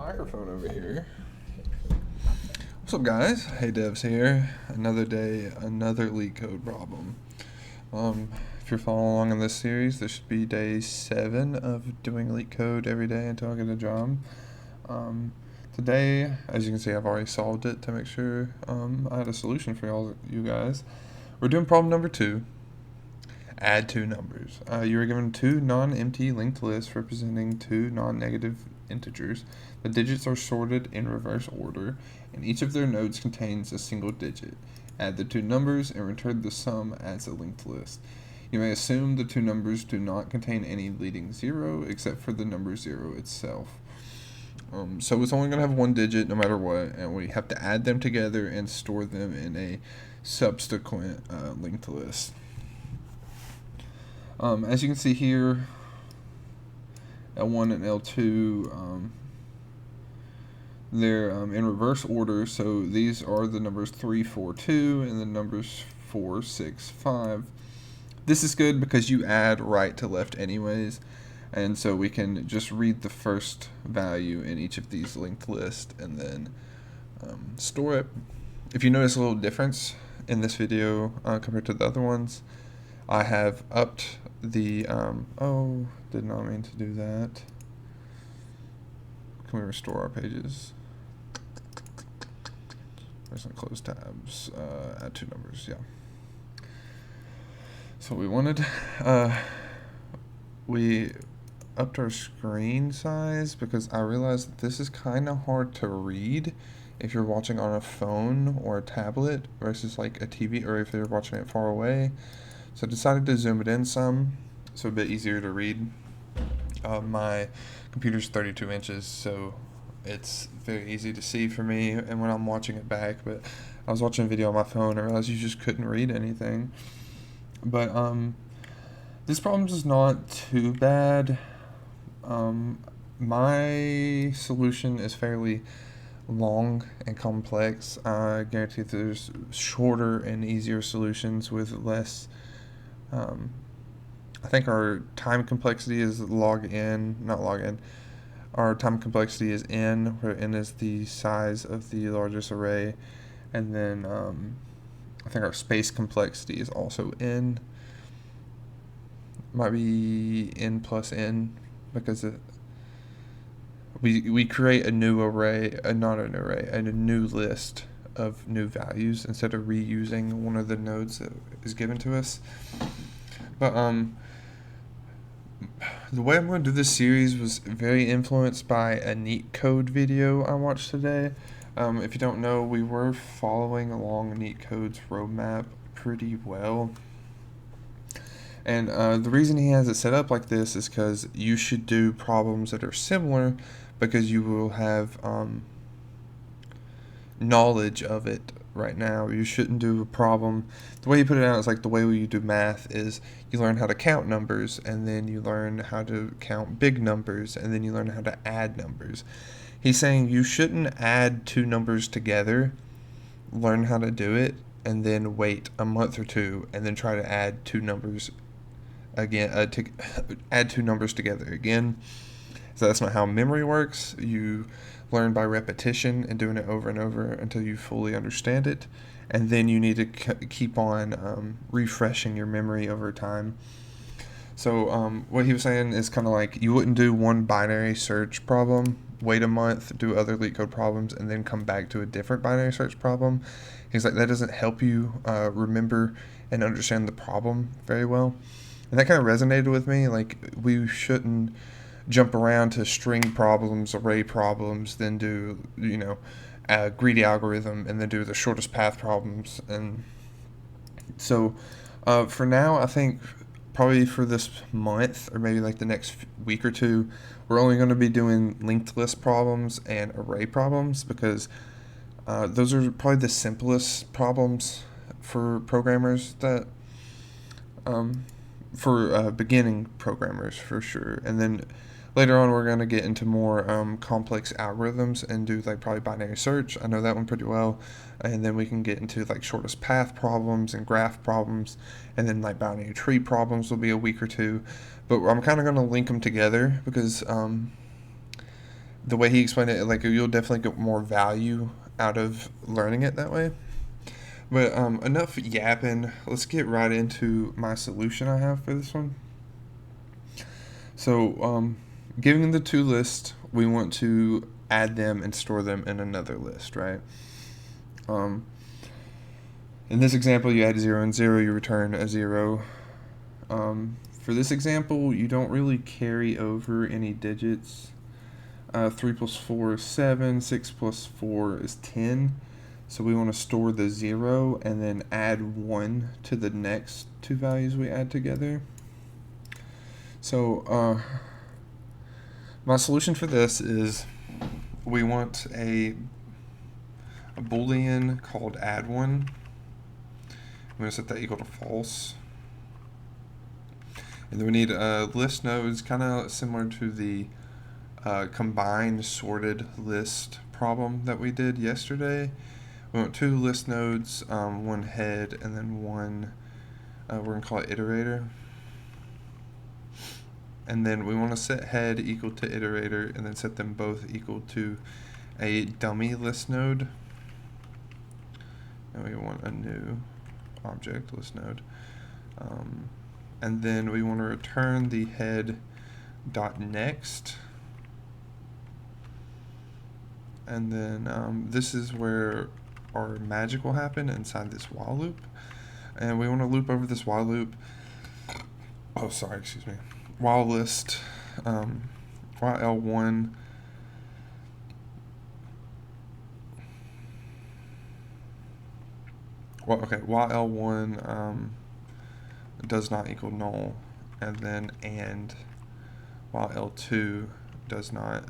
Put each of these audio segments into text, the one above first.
microphone over here. What's up, guys? Hey, Devs here. Another day, another LeetCode problem. If you're following along in this series, this should be day 7 of doing LeetCode every day until I get a job. Today, as you can see, I've already solved it to make sure I had a solution for you guys. We're doing problem number 2. Add two numbers. You are given two non-empty linked lists representing two non-negative integers. The digits are sorted in reverse order, and each of their nodes contains a single digit. Add the two numbers and return the sum as a linked list. You may assume the two numbers do not contain any leading zero except for the number 0 itself. So it's only going to have one digit no matter what, and we have to add them together and store them in a subsequent linked list. As you can see here, L1 and L2, they're in reverse order, so these are the numbers 3, 4, 2, and the numbers 4, 6, 5. This is good because you add right to left anyways, and so we can just read the first value in each of these linked lists and then store it. If you notice a little difference in this video compared to the other ones, I have upped the, did not mean to do that. Can we restore our pages? There's some close tabs, add two numbers, yeah. So we wanted, we upped our screen size because I realized that this is kind of hard to read if you're watching on a phone or a tablet versus like a TV, or if you're watching it far away. So I decided to zoom it in some, so a bit easier to read. My computer's 32 inches, so it's very easy to see for me, and when I'm watching it back, but I was watching a video on my phone, I realized you just couldn't read anything. But this problem is not too bad. My solution is fairly long and complex. I guarantee there's shorter and easier solutions with less. I think our time complexity is our time complexity is n, where n is the size of the largest array, and then I think our space complexity is also n. Might be n plus n, because we create a new array, a new list of new values instead of reusing one of the nodes that is given to us. But the way I'm going to do this series was very influenced by a LeetCode video I watched today. If you don't know, we were following along LeetCode's roadmap pretty well. And the reason he has it set up like this is because you should do problems that are similar, because you will have knowledge of it right now. You shouldn't do a problem. The way you put it out is like the way you do math is you learn how to count numbers, and then you learn how to count big numbers, and then you learn how to add numbers. He's saying you shouldn't add two numbers together, learn how to do it, and then wait a month or two, and then try to add two numbers again, add two numbers together again. So that's not how memory works. You learn by repetition and doing it over and over until you fully understand it, and then you need to keep on refreshing your memory over time. So what he was saying is kind of like you wouldn't do one binary search problem, wait a month, do other LeetCode problems, and then come back to a different binary search problem. He's like, that doesn't help you remember and understand the problem very well. And that kind of resonated with me. Like, we shouldn't jump around to string problems, array problems, then do, a greedy algorithm, and then do the shortest path problems. And so for now, I think probably for this month, or maybe like the next week or two, we're only going to be doing linked list problems and array problems, because those are probably the simplest problems for programmers that for beginning programmers, for sure. And then later on, we're going to get into more complex algorithms and do like probably binary search. I know that one pretty well. And then we can get into like shortest path problems and graph problems, and then like binary tree problems will be a week or two. But I'm kind of going to link them together because the way he explained it, like you'll definitely get more value out of learning it that way. But enough yapping. Let's get right into my solution I have for this one. So, given the two lists, we want to add them and store them in another list, right? Um, in this example, you add 0 and 0, you return a 0. For this example, you don't really carry over any digits. 3 plus 4 is 7, 6 plus 4 is 10. So we want to store the 0 and then add 1 to the next two values we add together. So my solution for this is we want a boolean called add1. I'm going to set that equal to false. And then we need list nodes, kind of similar to the combined sorted list problem that we did yesterday. We want two list nodes, one head, and then one, we're going to call it iterator. And then we want to set head equal to iterator, and then set them both equal to a dummy list node. And we want a new object list node. And then we want to return the head dot next. And then this is where our magic will happen inside this while loop. And we want to loop over this while loop. Oh, sorry, excuse me. While list, while L1 while L1 does not equal null, and then while L2 does not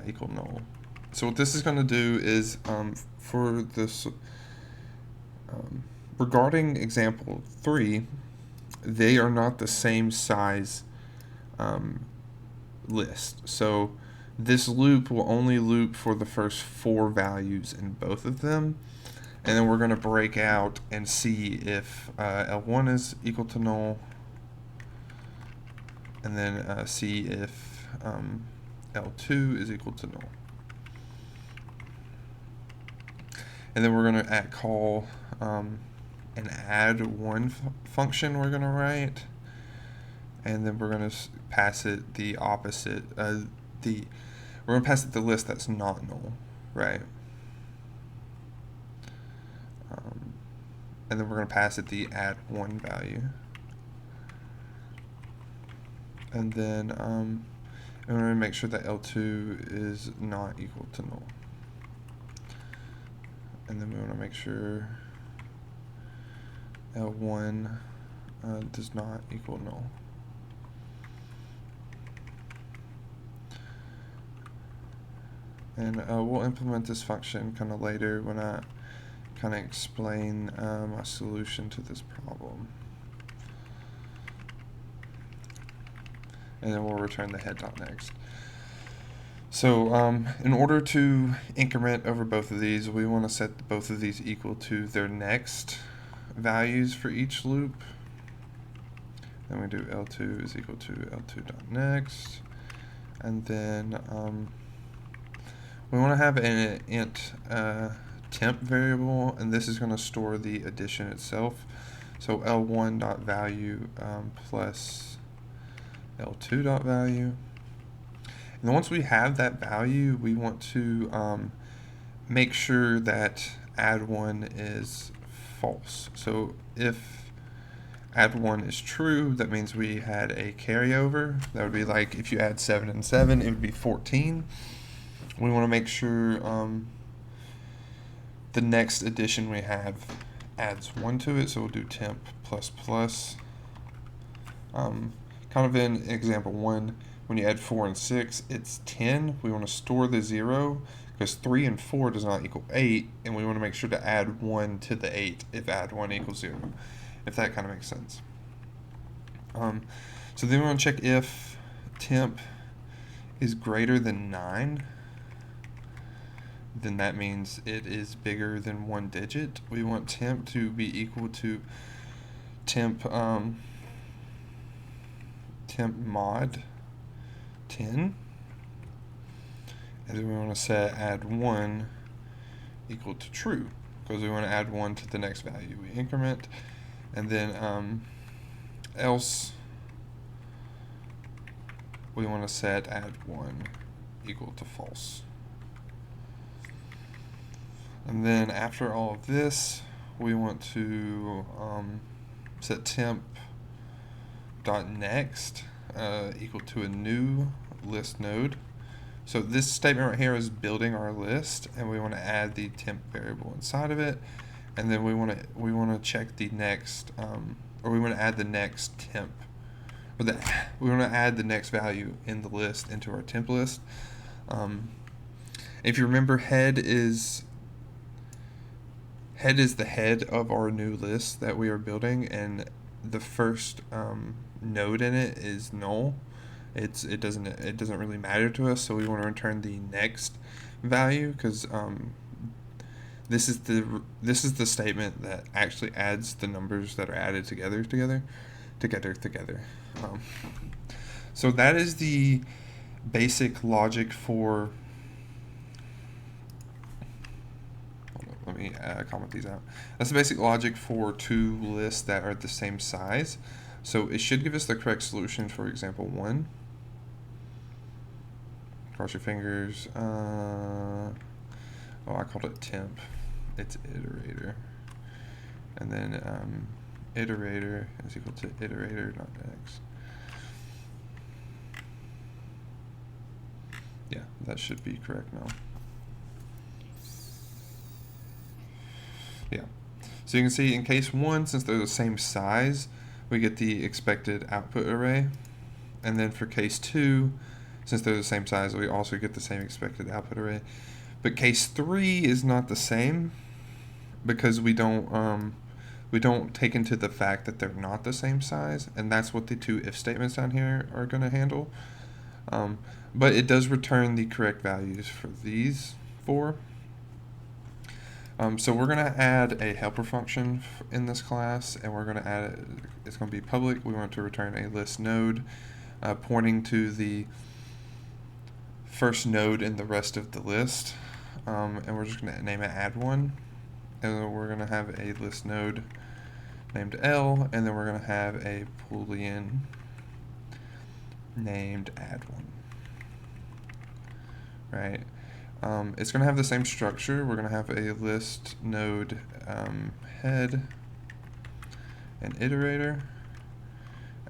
equal null. So what this is going to do is for this regarding example 3, they are not the same size list. So this loop will only loop for the first 4 values in both of them. And then we're going to break out and see if L1 is equal to null. And then see if L2 is equal to null. And then we're going to call an add1 function we're going to write, and then we're going to pass it the opposite, we're going to pass it the list that's not null, right? And then we're going to pass it the add1 value. And then we're going to make sure that L2 is not equal to null. And then we want to make sure L1 does not equal null. And we'll implement this function kind of later when I kind of explain my solution to this problem. And then we'll return the head dot next. So in order to increment over both of these, we want to set both of these equal to their next values for each loop. Then we do L2 is equal to L2.next. And then we want to have an int temp variable, and this is going to store the addition itself. So L1.value plus L2.value. And then once we have that value, we want to make sure that add1 is false. So if add1 is true, that means we had a carryover. That would be like if you add 7 and 7, it would be 14. We want to make sure the next addition we have adds 1 to it, so we'll do temp plus plus. Kind of in example 1, when you add 4 and 6, it's 10. We want to store the 0 because 3 and 4 does not equal 8, and we want to make sure to add 1 to the 8 if add 1 equals 0, if that kind of makes sense. So then we want to check if temp is greater than 9. Then that means it is bigger than 1 digit. We want temp to be equal to temp mod 10. and then we want to set add 1 equal to true, because we want to add 1 to the next value. We increment, and then else we want to set add 1 equal to false. And then after all of this, we want to set temp dot next equal to a new list node. So this statement right here is building our list, and we want to add the temp variable inside of it, and then we want to check the next, or we want to add the next temp, or we want to add the next value in the list into our temp list. If you remember, head is the head of our new list that we are building, and the first node in it is null. It doesn't really matter to us, so we want to return the next value, because this is the statement that actually adds the numbers that are added together. So that is the basic logic for. Let me comment these out. That's the basic logic for two lists that are the same size. So it should give us the correct solution for example 1. Cross your fingers. Oh, I called it temp. It's iterator. And then iterator is equal to iterator.next. Yeah, that should be correct now. Yeah. So you can see in case 1, since they're the same size, we get the expected output array. And then for case 2, since they're the same size, we also get the same expected output array. But case 3 is not the same, because we don't take into the fact that they're not the same size, and that's what the two if statements down here are going to handle. But it does return the correct values for these 4. So we're going to add a helper function in this class, and we're going to add it. It's going to be public. We want to return a list node pointing to the first node in the rest of the list, and we're just going to name it add1, and then we're going to have a list node named L, and then we're going to have a boolean named add1. Right? It's going to have the same structure. We're going to have a list node head and iterator,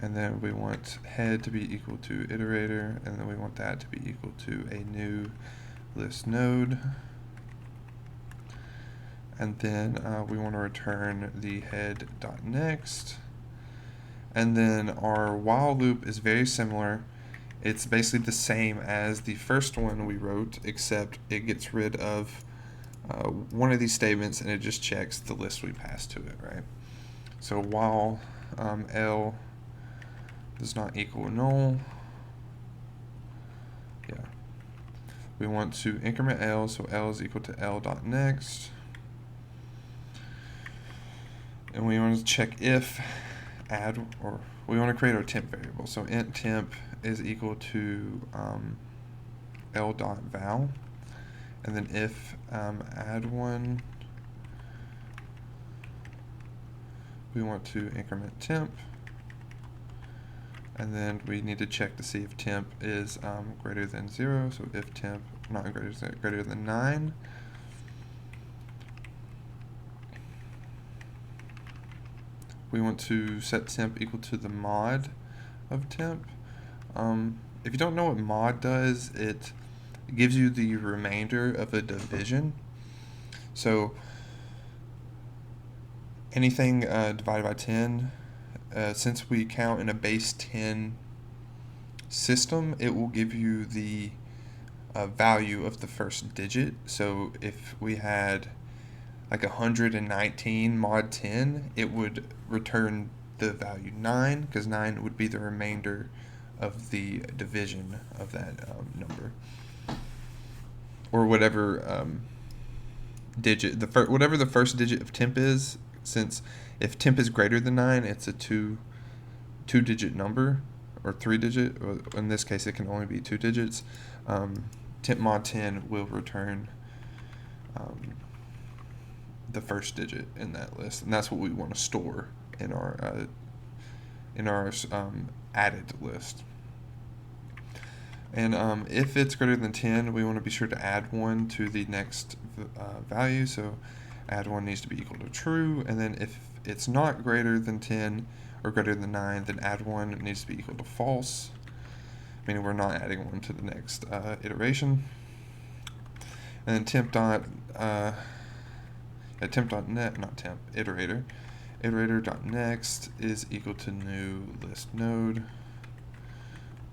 and then we want head to be equal to iterator, and then we want that to be equal to a new list node, and then we want to return the head.next, and then our while loop is very similar. It's basically the same as the first one we wrote, except it gets rid of one of these statements and it just checks the list we passed to it, right? So while L does not equal null, yeah, we want to increment L, so L is equal to L.next, and we want to check if add, or we want to create our temp variable. So int temp is equal to L.val, and then if add1, we want to increment temp, and then we need to check to see if temp is greater than 0. So if temp not greater than 9, we want to set temp equal to the mod of temp. If you don't know what mod does, it gives you the remainder of a division. So anything divided by 10, since we count in a base 10 system, it will give you the value of the first digit. So if we had like 119 mod 10, it would return the value 9, because 9 would be the remainder of the division of that number, or whatever digit, whatever the first digit of temp is. Since if temp is greater than 9, it's a two-digit number, or 3-digit. Or in this case, it can only be 2 digits. temp mod 10 will return the first digit in that list, and that's what we want to store in our added list. And if it's greater than 10, we want to be sure to add 1 to the next value. So add 1 needs to be equal to true, and then if it's not greater than 10 or greater than 9, then add 1 needs to be equal to false, meaning we're not adding 1 to the next iteration. And then iterator.next is equal to new list node.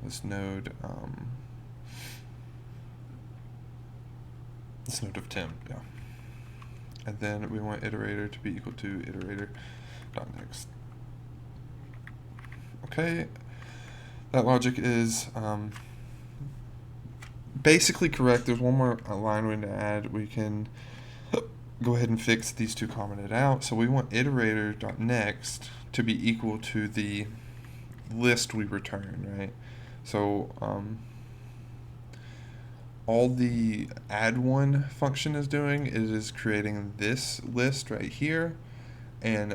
List node of temp, yeah. And then we want iterator to be equal to iterator.next. Okay, that logic is basically correct. There's one more line we need to add. We can go ahead and fix these two commented out. So we want iterator.next to be equal to the list we return, right? So all the add1 function is doing is creating this list right here, and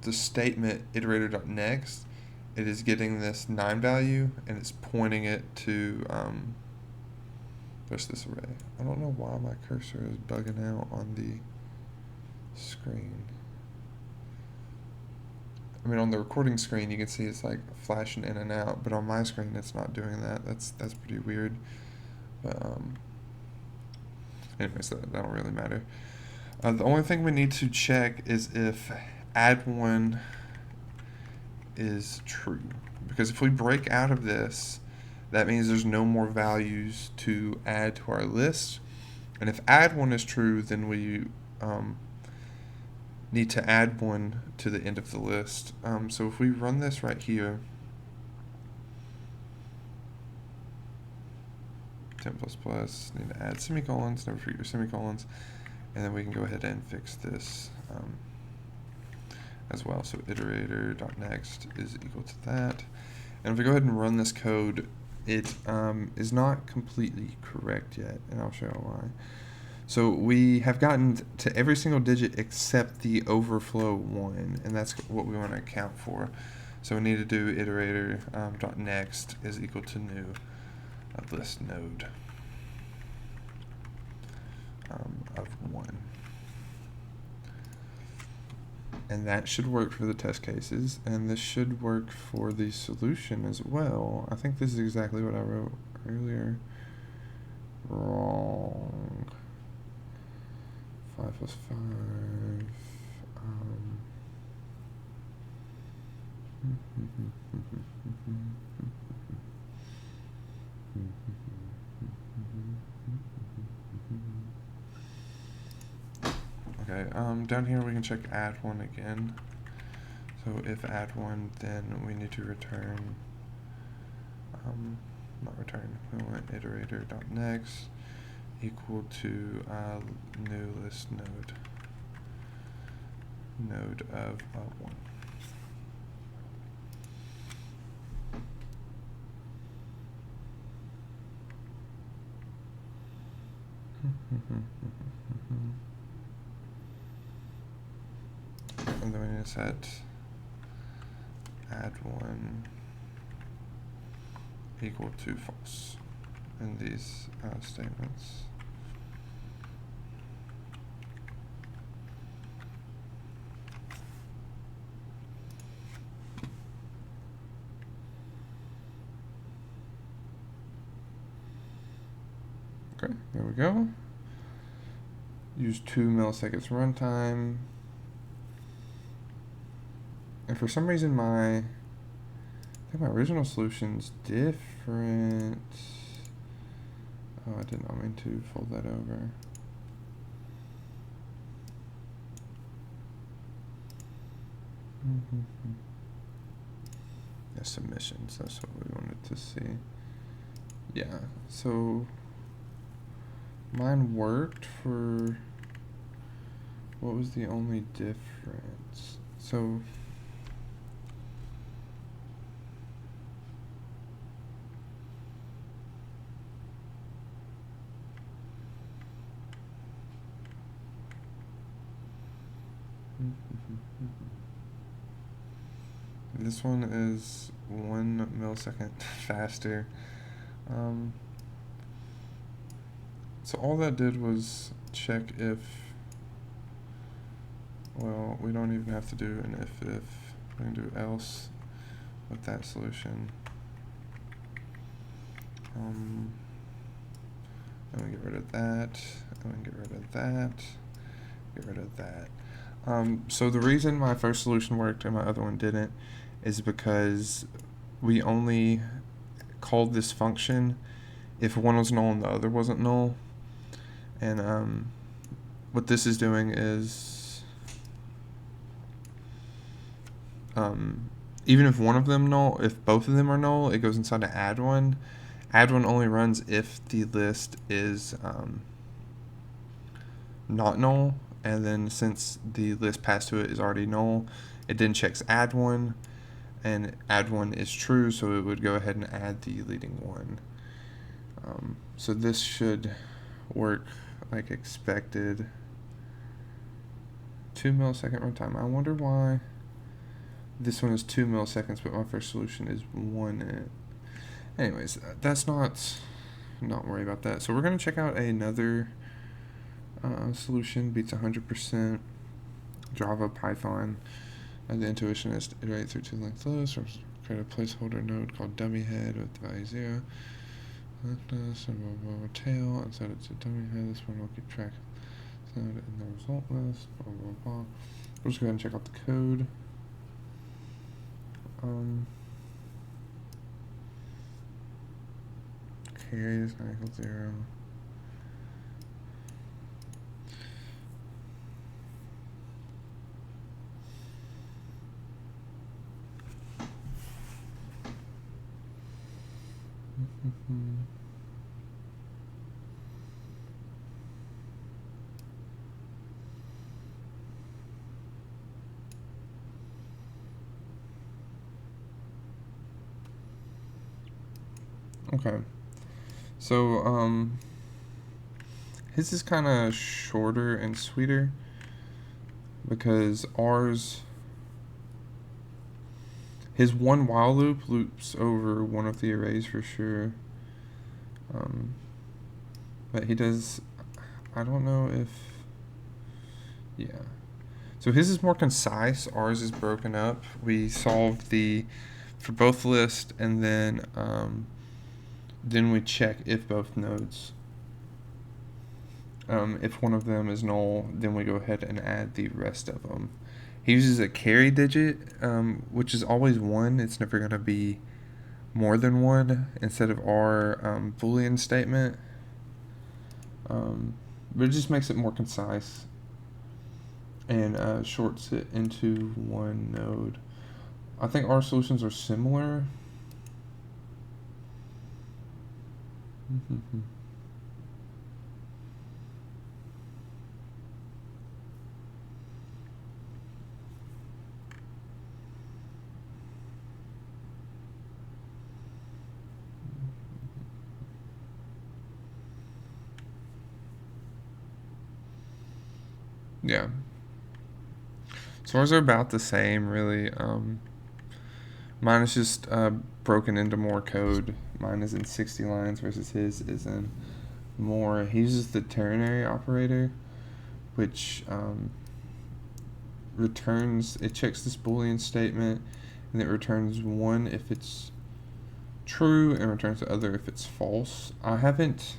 the statement iterator.next, it is getting this 9 value and it's pointing it to this array. I don't know why my cursor is bugging out on the screen. I mean, on the recording screen, you can see it's like flashing in and out, but on my screen, it's not doing that. That's pretty weird. But anyways, that don't really matter. The only thing we need to check is if add1 is true, because if we break out of this, that means there's no more values to add to our list. And if add1 is true, then we need to add 1 to the end of the list. So if we run this right here, temp++, need to add semicolons, never forget your semicolons, and then we can go ahead and fix this as well. So iterator.next is equal to that. And if we go ahead and run this code, it is not completely correct yet, and I'll show you why. So we have gotten to every single digit except the overflow 1, and that's what we want to account for. So we need to do iterator.next is equal to new list node of 1. And that should work for the test cases, and this should work for the solution as well. I think this is exactly what I wrote earlier. Wrong. 5 plus 5. Okay, down here we can check add1 again. So if add1, then we need to return, not return, we want iterator.next equal to new list node of 1. And then we need to set add1 equal to false in these statements. Okay, there we go. Use 2 milliseconds runtime. And for some reason I think my original solution's different. Oh, I did not mean to fold that over. Yeah, submissions, that's what we wanted to see. Yeah, so mine worked for, what was the only difference? So This one is 1 millisecond faster. So all that did was check if, well, we don't even have to do an if. We can do else with that solution. And we get rid of that, and we get rid of that, get rid of that. So the reason my first solution worked and my other one didn't is because we only called this function if one was null and the other wasn't null. And what this is doing is, even if one of them null, if both of them are null, it goes inside to add one. Add one only runs if the list is not null, and then since the list passed to it is already null, it then checks add one, and add one is true, so it would go ahead and add the leading one. So this should work like expected. 2 millisecond runtime. I wonder why this one is 2 milliseconds, but my first solution is 1. Anyways, that's not worry about that. So we're going to check out another solution, beats 100%, Java, Python. The intuition is to iterate through two length lists, or create a placeholder node called dummy head with the value 0. Tail, and set it to dummy head. This one will keep track of in the result list, blah, blah, blah. We'll just go ahead and check out the code. Carry is not equal to 0. Okay, so his is kind of shorter and sweeter because his one while loop loops over one of the arrays for sure, but he does, I don't know if, yeah. So his is more concise, ours is broken up. We solved for both lists, and then we check if both nodes. If one of them is null, then we go ahead and add the rest of them. He uses a carry digit, which is always 1. It's never going to be more than 1 instead of our Boolean statement. But it just makes it more concise and shorts it into one node. I think our solutions are similar. Yeah. So ours are about the same, really. Mine is just broken into more code. Mine is in 60 lines versus his is in more. He uses the ternary operator, which it checks this Boolean statement, and it returns 1 if it's true, and returns the other if it's false. I haven't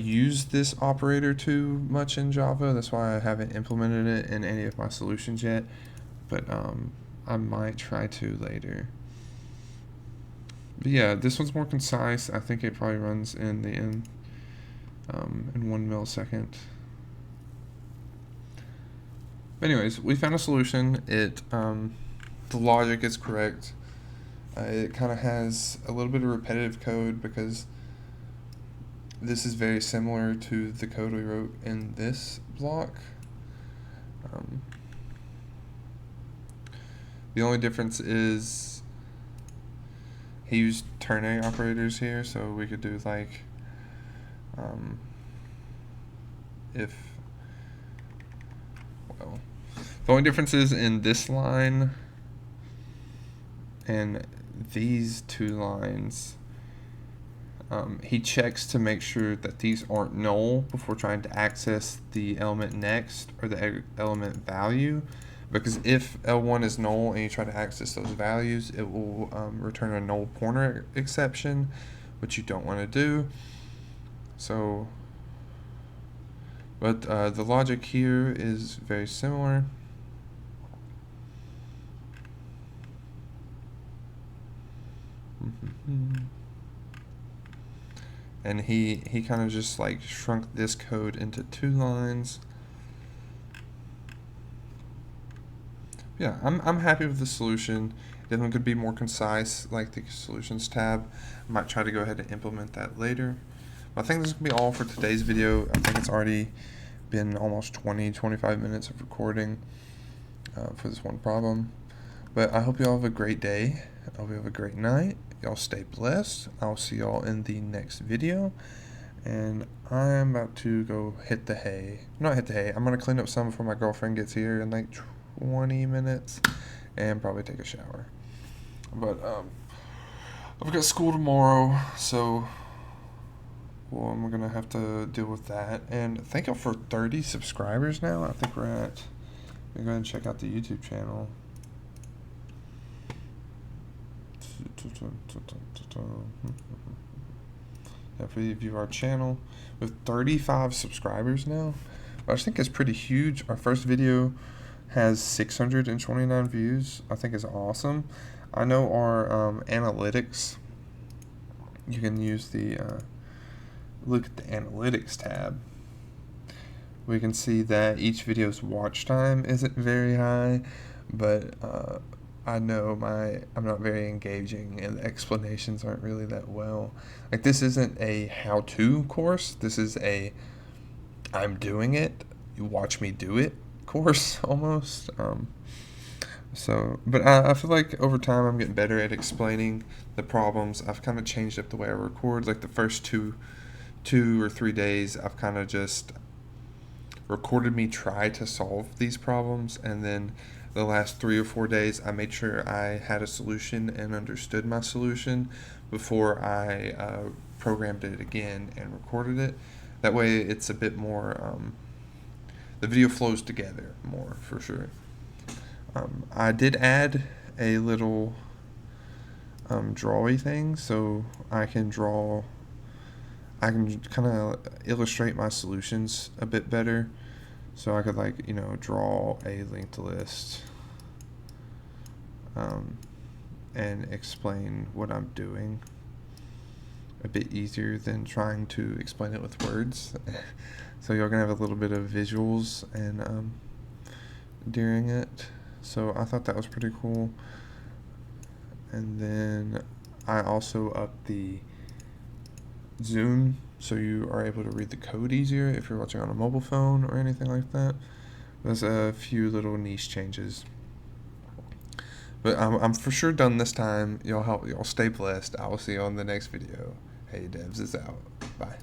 used this operator too much in Java. That's why I haven't implemented it in any of my solutions yet, but I might try to later. But yeah, this one's more concise. I think it probably runs in 1 millisecond. But anyways, we found a solution. The logic is correct. It kind of has a little bit of repetitive code because this is very similar to the code we wrote in this block. The only difference is he used ternary operators here, so we could do like if The only difference is in this line and these two lines, he checks to make sure that these aren't null before trying to access the element next or the element value, because if L1 is null and you try to access those values, it will return a null pointer exception, which you don't want to do. So, but the logic here is very similar. And he kind of just like shrunk this code into 2 lines. Yeah, I'm happy with the solution. Definitely could be more concise, like the solutions tab. I might try to go ahead and implement that later. But I think this is gonna be all for today's video. I think it's already been almost 20-25 minutes of recording for this one problem. But I hope you all have a great day. I hope you have a great night. Y'all stay blessed. I'll see y'all in the next video. And I'm about to go hit the hay. Not hit the hay. I'm going to clean up some before my girlfriend gets here in like 20 minutes. And probably take a shower. But I've got school tomorrow. So I'm going to have to deal with that. And thank y'all for 30 subscribers now. I think we're at... Let me go ahead and check out the YouTube channel. Yeah, if we view our channel with 35 subscribers now, I just think it's pretty huge. Our first video has 629 views. I think is awesome. I know our analytics, you can use the look at the analytics tab. We can see that each video's watch time isn't very high, but I know I'm not very engaging and the explanations aren't really that well. Like, this isn't a how-to course. This is a I'm doing it, you watch me do it course almost. But I feel like over time I'm getting better at explaining the problems. I've kind of changed up the way I record. Like the first two or 3 days, I've kind of just recorded me try to solve these problems, and then the last 3 or 4 days I made sure I had a solution and understood my solution before I programmed it again and recorded it. That way it's a bit more, the video flows together more for sure. I did add a little drawy thing, so I can kind of illustrate my solutions a bit better. So I could, like, draw a linked list and explain what I'm doing a bit easier than trying to explain it with words. So you're gonna have a little bit of visuals and during it. So I thought that was pretty cool. And then I also upped the zoom so you are able to read the code easier if you're watching on a mobile phone or anything like that. There's a few little niche changes. But I'm for sure done this time. Y'all stay blessed. I will see you on the next video. Hey Devs is out. Bye.